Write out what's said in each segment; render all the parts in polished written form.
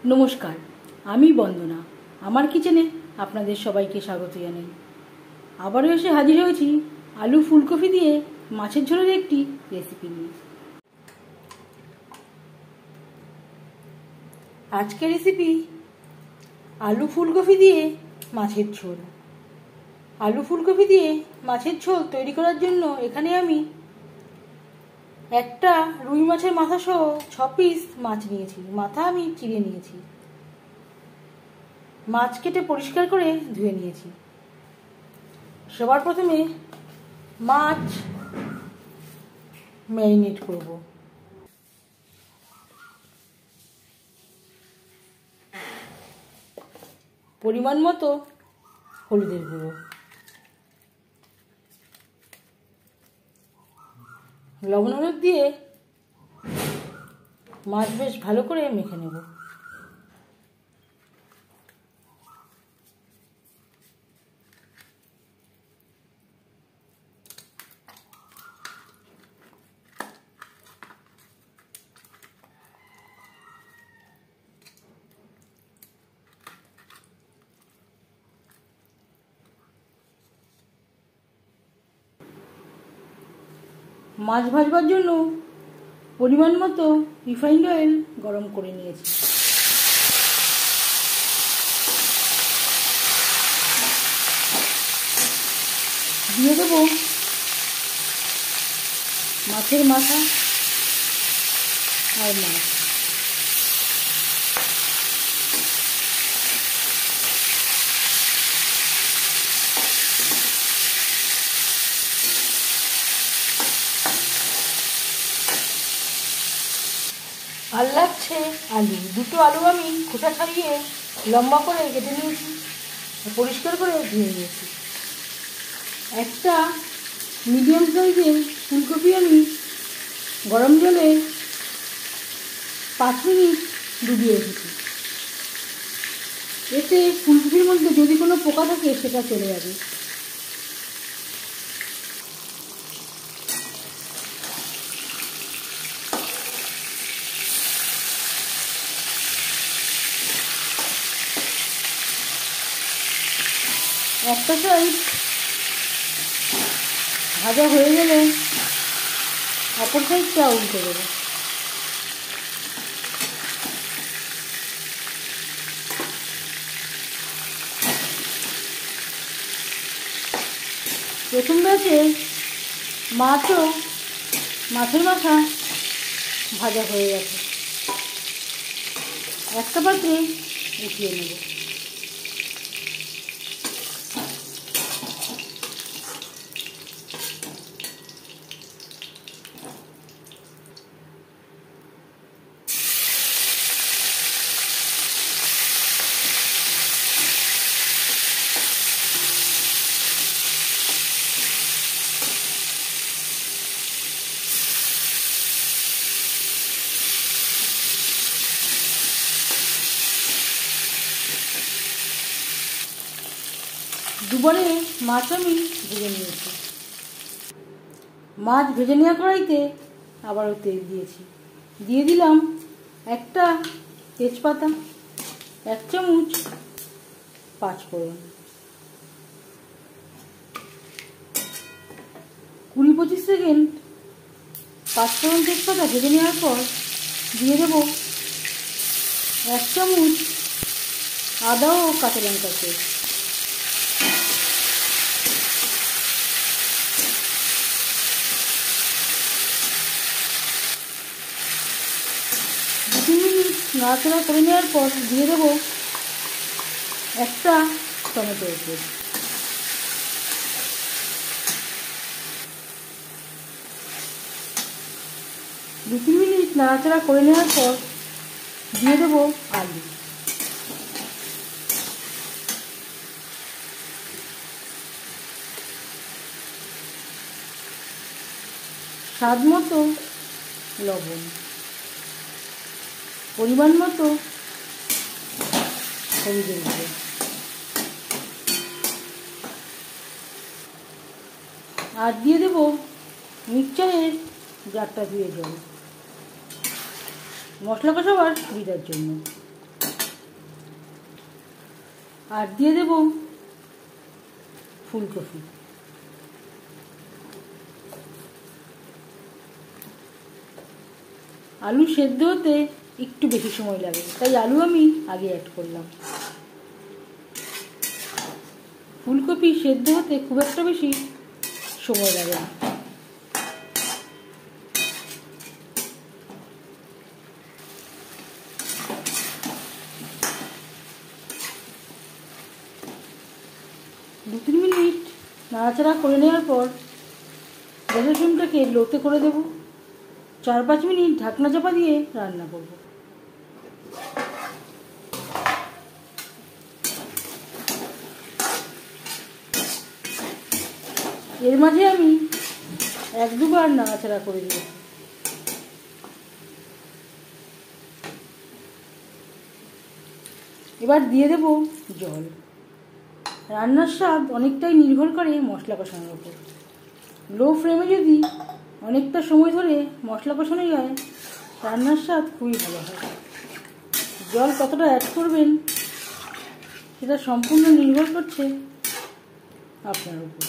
নমস্কার, আমি বন্দনা। আমার কিচেনে আপনাদের সবাইকে স্বাগত জানাই। আবারও এসে হাজির হয়েছি আলু ফুলকপি দিয়ে মাছের ঝোলের একটি রেসিপি নিয়ে। আজকের রেসিপি আলু ফুলকপি দিয়ে মাছের ঝোল। আলু ফুলকপি দিয়ে মাছের ঝোল তৈরি করার জন্য এখানে আমি একটা রুই মাছের মাথা সহ 6 পিস মাছ নিয়েছি। মাথা আমি চিড়ে নিয়েছি। মাছ কেটে পরিষ্কার করে ধুয়ে নিয়েছি। সবার প্রথমে মাছ ম্যারিনেট করব। পরিমাণ মতো হলুদের গুঁড়ো, লবণ হলুদ দিয়ে মাছ বেশ ভালো করে মেখে নেব। মাছ ভাজবার জন্য পরিমাণ মতো রিফাইন্ড অয়েল গরম করে নিয়েছি। দিয়ে দেব মাছের মাথা আর মাছ। আর লাগছে আলু। দুটো আলু আমি খোসা ছাড়িয়ে লম্বা করে কেটে নিয়েছি, পরিষ্কার করে ধুয়ে নিয়েছি। একটা মিডিয়াম সাইজের ফুলকপি আমি গরম জলে 5 মিনিট ডুবিয়ে রেখেছি। এতে ফুলকপির মধ্যে যদি কোনো পোকা থাকে সেটা চলে যাবে। একটা সাইড ভাজা হয়ে গেলে অপর সাইডটা উল্টে দেবো। প্রথম ব্যাচে মাছের মাথা ভাজা হয়ে গেছে। একটা পাত্রে উঠিয়ে নেব। দুবারে মাছ আমি ভেজে নিয়েছি। মাছ ভেজে নেওয়া কড়াইতে আবারও তেল দিয়েছি। দিয়ে দিলাম একটা তেজপাতা, 1 চামচ 5 ফোড়ন, 20-25 সেকেন্ড 5 ফোড়ন তেজপাতা ভেজে নেওয়ার পর দিয়ে দেব 1 চামচ আদা ও কাঁচা লঙ্কা পেস্ট। নাড়াচাড়া করে নেওয়ার পর দিয়ে দেবো একটা টমেটো পেস্ট। দু 3 মিনিট নাড়াচাড়া করে নেওয়ার পর দিয়ে দেবো আলু। স্বাদ মতো লবণ, পরিমাণ মতো হলুদের গুঁড়ো, আর দিয়ে দেব মিক্সচারের জারটা ধুয়ে জল। মশলা কষাবার সুবিধার জন্য আর দিয়ে দেব ফুলকপি। আলু সেদ্ধ হতে একটু বেশি সময় লাগে, তাই আলু আমি আগে অ্যাড করলাম। ফুলকপি সেদ্ধ হতে খুব একটা বেশি সময় লাগে না। দু 3 মিনিট নাড়াচাড়া করে নেওয়ার পর গ্যাসের ফ্লেমটাকে লোতে করে দেব। 4-5 মিনিট ঢাকনা চাপা দিয়ে রান্না করব। এর মাঝে আমি 1-2 বার নাড়াচাড়া করে দিয়েছি। এবার দিয়ে দেব জল। রান্নার স্বাদ অনেকটাই নির্ভর করে মশলা কষানোর উপর। লো ফ্লেমে যদি অনেকটা সময় ধরে মশলা কষানো যায়, রান্নার স্বাদ খুবই ভালো হয়। জল কতটা অ্যাড করবেন সেটা সম্পূর্ণ নির্ভর করছে আপনার উপর।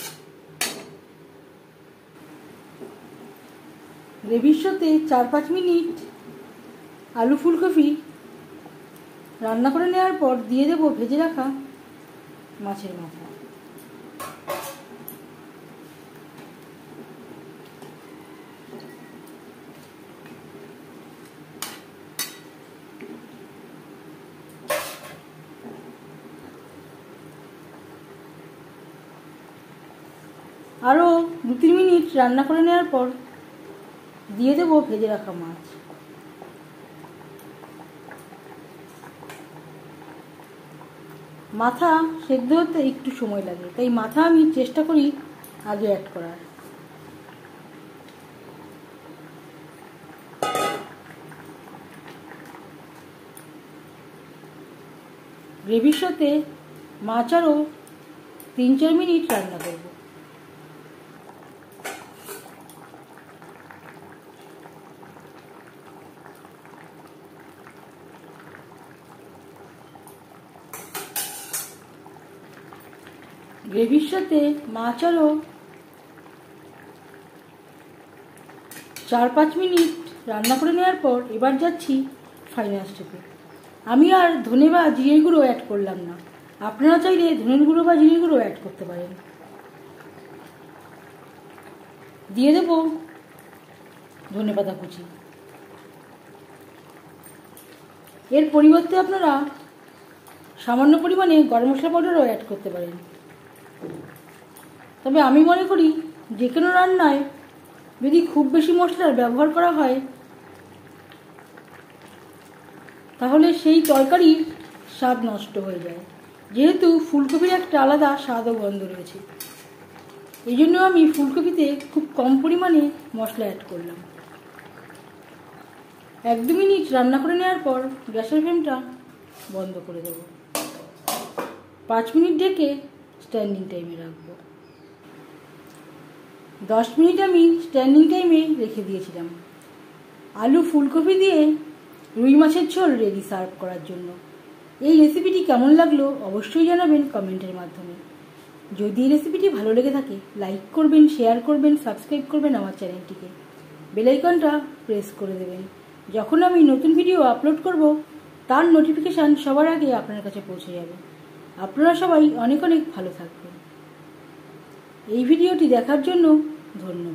গ্রেভির সাথে 4-5 মিনিট আলু ফুলকপি রান্না করে নেওয়ার পর দিয়ে দেব ভেজে রাখা মাছের মাথা। আরও 2-3 মিনিট রান্না করে নেওয়ার পর দিয়ে দেব ভেজে রাখা মাছ। মাথা সেদ্ধ হতে একটু সময় লাগে, তাই মাথা আমি চেষ্টা করি আগে অ্যাড করার। গ্রেভির সাথে মাছ আরও 3-4 মিনিট রান্না করব। গ্রেভির সাথে মাছ আরও 4-5 মিনিট রান্না করে নেওয়ার পর এবার যাচ্ছি ফাইনাল স্টেপে। আমি আর ধনে বা জিরে গুঁড়ো অ্যাড করলাম না, আপনারা চাইলে ধনের গুঁড়ো বা জিরে গুঁড়ো অ্যাড করতে পারেন। দিয়ে দেব ধনেপাতা কুচি। এর পরিবর্তে আপনারা সামান্য পরিমাণে গরম মশলা পাউডারও অ্যাড করতে পারেন। তবে আমি মনে করি যে কোনো রান্নায় যদি খুব বেশি মশলার ব্যবহার করা হয় তাহলে সেই তরকারির স্বাদ নষ্ট হয়ে যায়, যেহেতু ফুলকপির একটা আলাদা স্বাদ ও গন্ধ রয়েছে। এই জন্য আমি ফুলকপিতে খুব কম পরিমাণে মশলা অ্যাড করলাম। 1-2 মিনিট রান্না করে নেওয়ার পর গ্যাসের ফ্লেমটা বন্ধ করে দেব। 5 মিনিট ঢেকে স্ট্যান্ডিং টাইমে রাখবো। 10 মিনিট আমি স্ট্যান্ডিং টাইমে রেখে দিয়েছিলাম। আলু ফুলকপি দিয়ে রুই মাছের ঝোল রেডি সার্ভ করার জন্য। এই রেসিপিটি কেমন লাগলো অবশ্যই জানাবেন কমেন্টের মাধ্যমে। যদি এই রেসিপিটি ভালো লেগে থাকে লাইক করবেন, শেয়ার করবেন, সাবস্ক্রাইব করবেন আমার চ্যানেলটিকে। বেল আইকনটা প্রেস করে দেবেন। যখন আমি নতুন ভিডিও আপলোড করব তার নোটিফিকেশান সবার আগে আপনার কাছে পৌঁছে যাবে। আপনারা সবাই অনেক অনেক ভালো থাকবেন। এই ভিডিওটি দেখার জন্য ধন্যবাদ।